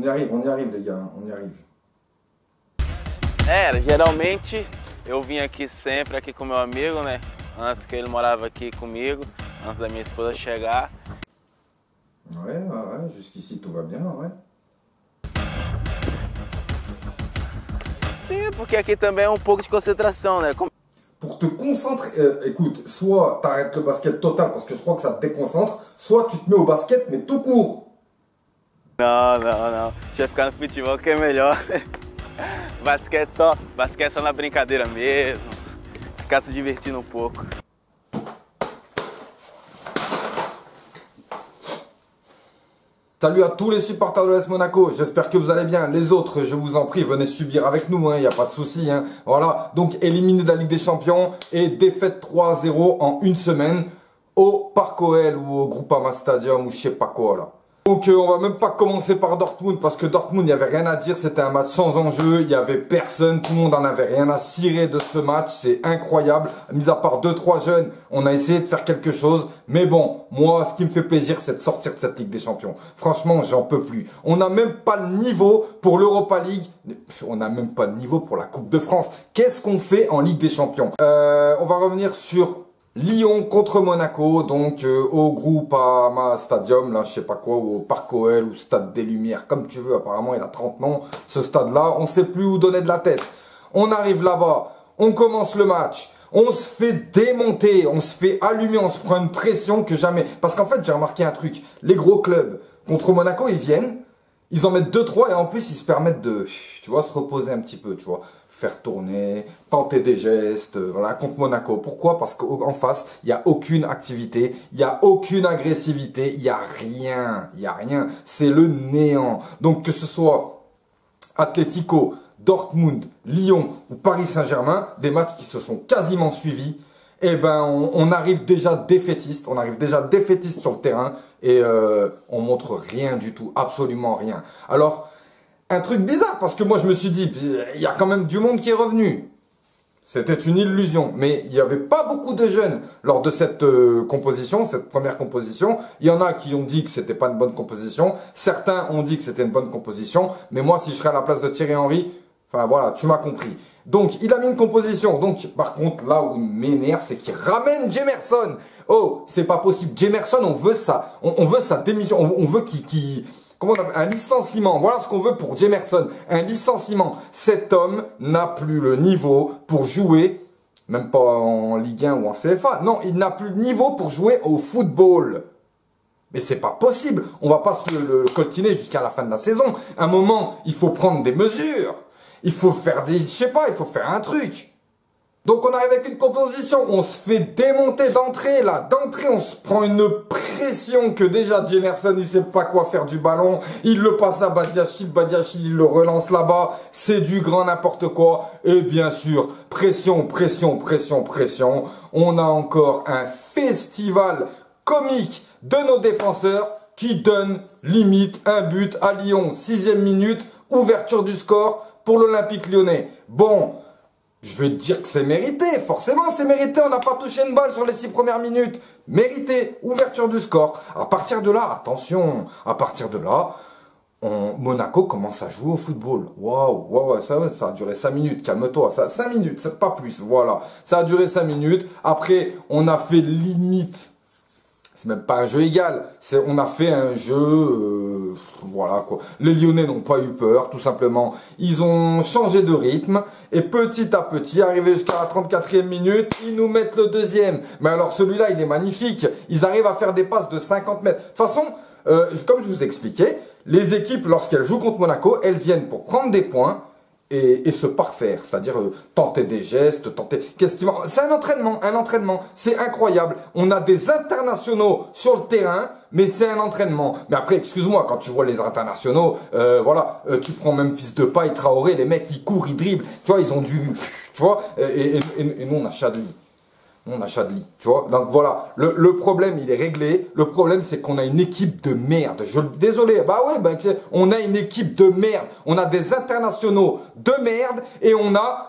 on y arrive les gars, on y arrive. Geralmente eu vim aqui sempre aqui com meu amigo, né? Antes que ele morava aqui comigo, antes da minha esposa chegar. Ouais, jusqu'ici tout va bien, ouais. Sim, porque aqui também é pouco de concentração, né? Pour te concentrer, écoute, soit t'arrêtes le basket total parce que je crois que ça te déconcentre, soit tu te mets au basket mais tout court. Não. Deixa eu ficar no futebol que é melhor. Basquete só na brincadeira mesmo. Ficar se divertindo um pouco. Salut à tous les supporters de l'AS Monaco, j'espère que vous allez bien. Les autres, je vous en prie, venez subir avec nous, il n'y a pas de souci. Voilà, donc éliminé de la Ligue des Champions et défaite 3-0 en une semaine au Parc OL ou au Groupama Stadium ou je sais pas quoi là. Donc on va même pas commencer par Dortmund parce que Dortmund, il n'y avait rien à dire, c'était un match sans enjeu, il n'y avait personne, tout le monde en avait rien à cirer de ce match, c'est incroyable. Mis à part 2-3 jeunes, on a essayé de faire quelque chose, mais bon, moi ce qui me fait plaisir c'est de sortir de cette Ligue des Champions. Franchement, j'en peux plus. On n'a même pas le niveau pour l'Europa League, on n'a même pas le niveau pour la Coupe de France. Qu'est-ce qu'on fait en Ligue des Champions? On va revenir sur Lyon contre Monaco, donc au Groupama Stadium, là je sais pas quoi, ou au Parc OL, ou Stade des Lumières, comme tu veux, apparemment il a 30 noms, ce stade-là, on sait plus où donner de la tête. On arrive là-bas, on commence le match, on se fait démonter, on se fait allumer, on se prend une pression que jamais. Parce qu'en fait j'ai remarqué un truc, les gros clubs contre Monaco, ils viennent, ils en mettent 2-3 et en plus ils se permettent de, tu vois, se reposer un petit peu, tu vois. Faire tourner, tenter des gestes, voilà, contre Monaco. Pourquoi? Parce qu'en face, il n'y a aucune activité, il n'y a aucune agressivité, il n'y a rien. C'est le néant. Donc que ce soit Atlético, Dortmund, Lyon ou Paris Saint-Germain, des matchs qui se sont quasiment suivis, eh ben on arrive déjà défaitiste, sur le terrain et on montre rien du tout, absolument rien. Alors, un truc bizarre, parce que moi je me suis dit, il y a quand même du monde qui est revenu. C'était une illusion, mais il n'y avait pas beaucoup de jeunes lors de cette composition, cette première composition. Il y en a qui ont dit que c'était pas une bonne composition, certains ont dit que c'était une bonne composition, mais moi si je serais à la place de Thierry Henry, enfin voilà, tu m'as compris. Donc il a mis une composition, donc par contre là où il m'énerve c'est qu'il ramène Jemerson. Oh, c'est pas possible, Jemerson on veut ça, on veut sa démission, on veut qu'il comment on appelle, un licenciement. Voilà ce qu'on veut pour Jemerson. Un licenciement. Cet homme n'a plus le niveau pour jouer, même pas en Ligue 1 ou en CFA. Non, il n'a plus le niveau pour jouer au football. Mais c'est pas possible. On va pas se le coltiner jusqu'à la fin de la saison. À un moment, il faut prendre des mesures. Il faut faire des, je sais pas, il faut faire un truc. Donc on arrive avec une composition, on se fait démonter d'entrée là, on se prend une pression que déjà Jemerson il sait pas quoi faire du ballon, il le passe à Badiachil, il le relance là-bas, c'est du grand n'importe quoi, et bien sûr, pression, on a encore un festival comique de nos défenseurs qui donne limite un but à Lyon, 6e minute, ouverture du score pour l'Olympique Lyonnais. Bon, je vais te dire que c'est mérité, forcément c'est mérité, on n'a pas touché une balle sur les 6 premières minutes. Mérité, ouverture du score. À partir de là, attention, Monaco commence à jouer au football. Waouh, ça a duré 5 minutes, calme-toi, 5 minutes, c'est pas plus, voilà. Ça a duré 5 minutes, après on a fait limite, c'est même pas un jeu égal, on a fait un jeu, voilà quoi. Les Lyonnais n'ont pas eu peur, tout simplement. Ils ont changé de rythme et petit à petit, arrivé jusqu'à la 34e minute, ils nous mettent le deuxième. Mais alors celui-là, il est magnifique. Ils arrivent à faire des passes de 50 mètres. De toute façon, comme je vous expliquais, les équipes, lorsqu'elles jouent contre Monaco, elles viennent pour prendre des points et se parfaire, c'est-à-dire tenter des gestes, c'est un entraînement, c'est incroyable. On a des internationaux sur le terrain, mais c'est un entraînement. Mais après, excuse-moi, quand tu vois les internationaux, tu prends même Fils de Paille, Traoré, les mecs ils courent, ils dribblent, tu vois, ils ont tu vois, et nous on a Chadli. Tu vois. Donc voilà, le problème il est réglé. Le problème c'est qu'on a une équipe de merde. Désolé, on a une équipe de merde. On a des internationaux de merde et on a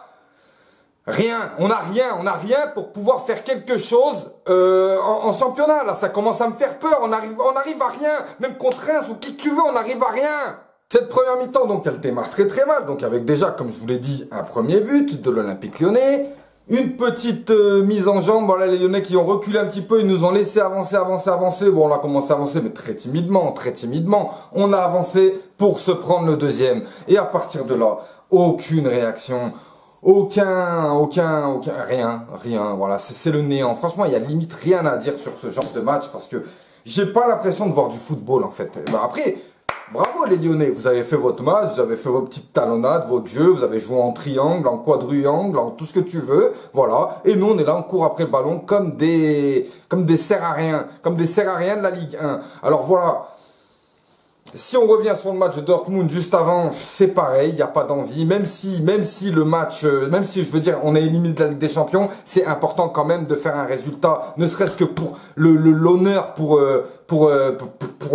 rien. On a rien pour pouvoir faire quelque chose en championnat. Là, ça commence à me faire peur. On arrive à rien. Même contre Reims ou qui tu veux, on n'arrive à rien. Cette première mi-temps, donc, elle démarre très très mal. Donc, avec déjà, comme je vous l'ai dit, un premier but de l'Olympique Lyonnais. Une petite mise en jambe. Voilà, les Lyonnais qui ont reculé un petit peu. Ils nous ont laissé avancer. Bon, on a commencé à avancer, mais très timidement, très timidement. On a avancé pour se prendre le deuxième. Et à partir de là, aucune réaction. Rien. Voilà, c'est le néant. Franchement, il y a limite rien à dire sur ce genre de match parce que j'ai pas l'impression de voir du football, en fait. Ben après... Bravo les Lyonnais, vous avez fait votre match, vous avez fait vos petites talonnades, votre jeu, vous avez joué en triangle, en quadriangle, en tout ce que tu veux, voilà. Et nous on est là, on court après le ballon comme des serres à rien, de la Ligue 1. Alors voilà. Si on revient sur le match de Dortmund juste avant, c'est pareil, il n'y a pas d'envie. Même si le match, même si je veux dire, on est éliminé de la Ligue des Champions, c'est important quand même de faire un résultat, ne serait-ce que pour l'honneur, pour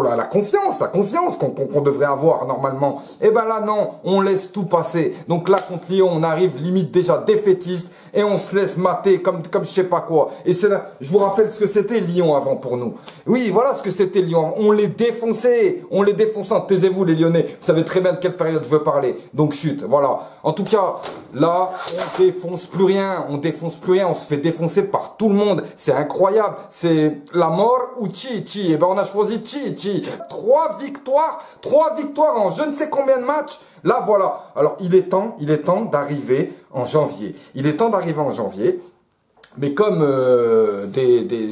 la confiance qu'on devrait avoir normalement. Et ben là non, on laisse tout passer. Donc là contre Lyon, on arrive limite déjà défaitiste et on se laisse mater comme je sais pas quoi. Et c'est là, je vous rappelle ce que c'était Lyon avant pour nous. Oui, voilà ce que c'était Lyon. On les défonçait. Taisez-vous les Lyonnais. Vous savez très bien de quelle période je veux parler. Donc chut, voilà. En tout cas, là, on défonce plus rien. On se fait défoncer par tout le monde. C'est incroyable. C'est la mort ou Chi. Et ben on a choisi Chi. Trois victoires en je ne sais combien de matchs. Là voilà. Alors il est temps d'arriver en janvier. Mais comme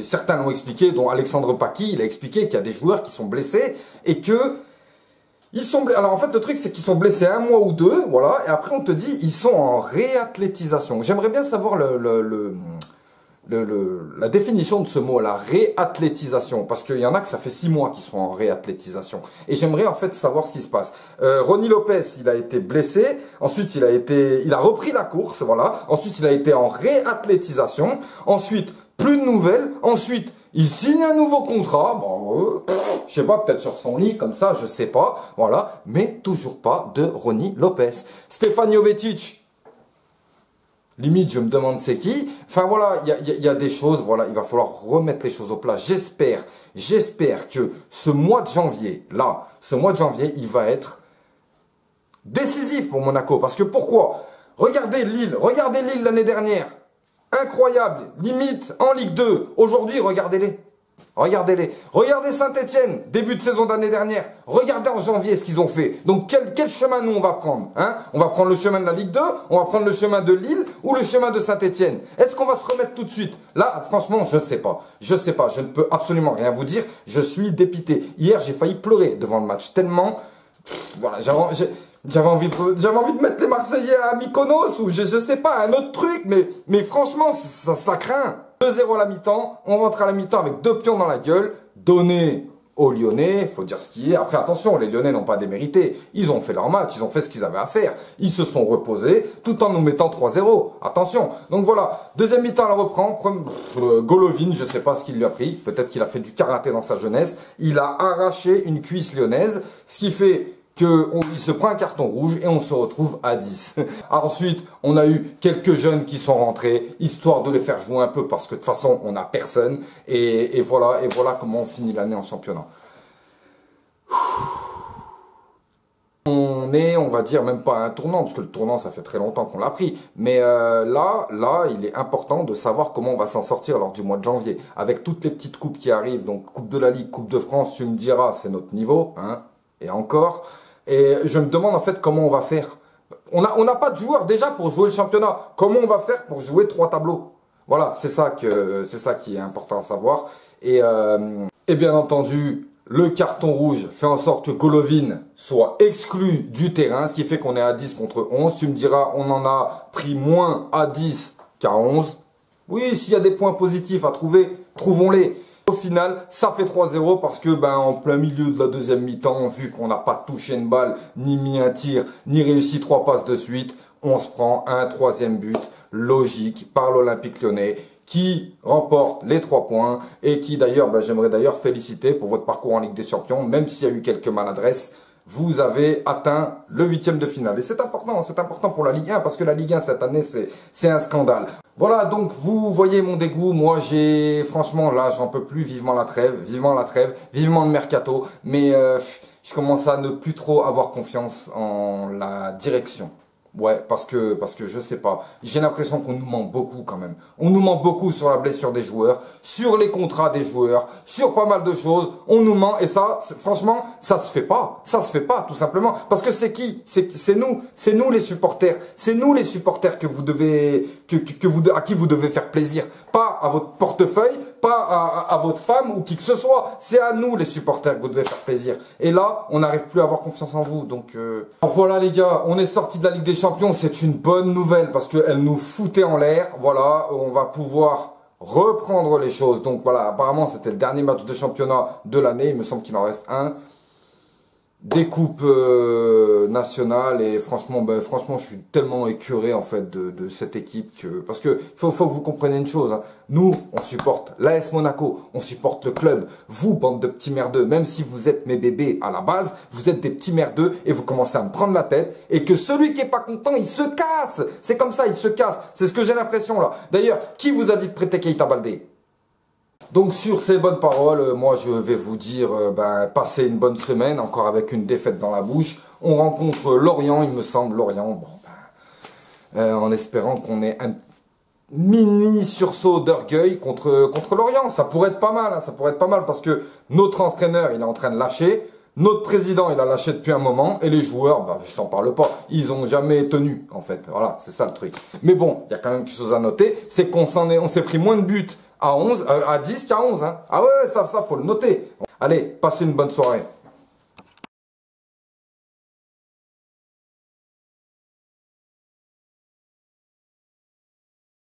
certains l'ont expliqué, dont Alexandre Paqui, il a expliqué qu'il y a des joueurs qui sont blessés et que alors en fait le truc c'est qu'ils sont blessés un mois ou deux, voilà, et après on te dit ils sont en réathlétisation. J'aimerais bien savoir la définition de ce mot, la réathlétisation, parce qu'il y en a que ça fait 6 mois qu'ils sont en réathlétisation. Et j'aimerais en fait savoir ce qui se passe. Ronny Lopez, il a été blessé, ensuite il a repris la course, voilà, ensuite il a été en réathlétisation, ensuite plus de nouvelles, ensuite il signe un nouveau contrat, bon, je sais pas, peut-être sur son lit, comme ça, je sais pas, voilà, mais toujours pas de Ronny Lopez. Stéphane Jovetic, limite, je me demande c'est qui. Enfin voilà, il y a des choses, voilà, il va falloir remettre les choses au plat. J'espère que ce mois de janvier, il va être décisif pour Monaco. Parce que pourquoi? Regardez Lille l'année dernière. Incroyable, limite en Ligue 2. Aujourd'hui, regardez-les. Regardez Saint-Etienne, début de saison d'année dernière. Regardez en janvier ce qu'ils ont fait. Donc quel chemin nous on va prendre, hein? On va prendre le chemin de la Ligue 2, on va prendre le chemin de Lille ou le chemin de Saint-Etienne. Est-ce qu'on va se remettre tout de suite? Là, franchement, je ne sais pas. Je ne peux absolument rien vous dire. Je suis dépité. Hier, j'ai failli pleurer devant le match. Tellement, voilà, j'avais envie de mettre les Marseillais à Mykonos ou je sais pas, un autre truc, mais franchement, ça craint. 2-0 à la mi-temps, on rentre à la mi-temps avec 2 pions dans la gueule, donné aux Lyonnais, faut dire ce qui est. Après, attention, les Lyonnais n'ont pas démérité. Ils ont fait leur match, ils ont fait ce qu'ils avaient à faire. Ils se sont reposés, tout en nous mettant 3-0. Attention. Donc voilà, deuxième mi-temps, elle reprend. Golovin, je sais pas ce qu'il lui a pris. Peut-être qu'il a fait du karaté dans sa jeunesse. Il a arraché une cuisse lyonnaise, ce qui fait il se prend un carton rouge et on se retrouve à 10. Ensuite, on a eu quelques jeunes qui sont rentrés, histoire de les faire jouer un peu parce que de toute façon, on n'a personne. Et voilà comment on finit l'année en championnat. On est, on va dire, même pas à un tournant, parce que le tournant, ça fait très longtemps qu'on l'a pris. Mais là, il est important de savoir comment on va s'en sortir lors du mois de janvier. Avec toutes les petites coupes qui arrivent, donc Coupe de la Ligue, Coupe de France, tu me diras, c'est notre niveau, hein, et encore. Et je me demande en fait comment on va faire. On n'a pas de joueurs déjà pour jouer le championnat. Comment on va faire pour jouer 3 tableaux? Voilà, c'est ça qui est important à savoir. Et bien entendu, le carton rouge fait en sorte que Golovin soit exclu du terrain, ce qui fait qu'on est à 10 contre 11. Tu me diras, on en a pris moins à 10 qu'à 11. Oui, s'il y a des points positifs à trouver, trouvons-les. Au final, ça fait 3-0 parce que en plein milieu de la deuxième mi-temps, vu qu'on n'a pas touché une balle, ni mis un tir, ni réussi 3 passes de suite, on se prend un 3e but logique par l'Olympique Lyonnais qui remporte les 3 points et qui d'ailleurs, j'aimerais d'ailleurs féliciter pour votre parcours en Ligue des Champions, même s'il y a eu quelques maladresses. Vous avez atteint le 8e de finale. Et c'est important pour la Ligue 1 parce que la Ligue 1 cette année, c'est un scandale. Voilà, donc vous voyez mon dégoût. Moi, franchement, là, j'en peux plus. Vivement la trêve, vivement le mercato. Mais je commence à ne plus trop avoir confiance en la direction. Ouais, parce que je sais pas, j'ai l'impression qu'on nous ment beaucoup quand même. On nous ment beaucoup sur la blessure des joueurs, sur les contrats des joueurs, sur pas mal de choses. On nous ment et ça, franchement, ça se fait pas. Ça se fait pas, tout simplement. Parce que c'est qui? C'est nous les supporters. C'est nous les supporters que vous devez, à qui vous devez faire plaisir. Pas à votre portefeuille, pas à votre femme ou qui que ce soit. C'est à nous les supporters que vous devez faire plaisir. Et là, on n'arrive plus à avoir confiance en vous. Donc voilà les gars, on est sorti de la Ligue des Champions, c'est une bonne nouvelle parce qu'elle nous foutait en l'air. Voilà, on va pouvoir reprendre les choses. Donc voilà, apparemment c'était le dernier match de championnat de l'année. Il me semble qu'il en reste un. Des coupes nationales et franchement, franchement, je suis tellement écœuré en fait de cette équipe parce que faut que vous compreniez une chose. Hein. Nous, on supporte l'AS Monaco, on supporte le club. Vous, bande de petits merdeux, même si vous êtes mes bébés à la base, vous êtes des petits merdeux et vous commencez à me prendre la tête et que celui qui est pas content, il se casse. C'est comme ça, il se casse. C'est ce que j'ai l'impression là. D'ailleurs, qui vous a dit de prêter Keita Baldé ? Donc sur ces bonnes paroles, moi je vais vous dire, passez une bonne semaine, encore avec une défaite dans la bouche. On rencontre Lorient, il me semble, Lorient, en espérant qu'on ait un mini sursaut d'orgueil contre Lorient. Ça pourrait être pas mal, hein, ça pourrait être pas mal parce que notre entraîneur, il est en train de lâcher. Notre président, il a lâché depuis un moment. Et les joueurs, je t'en parle pas. Ils ont jamais tenu, en fait. Voilà, c'est ça le truc. Mais bon, il y a quand même quelque chose à noter. C'est qu'on s'est pris moins de buts à 10 qu'à 11. Hein. Ah ouais, ça, faut le noter. Allez, passez une bonne soirée.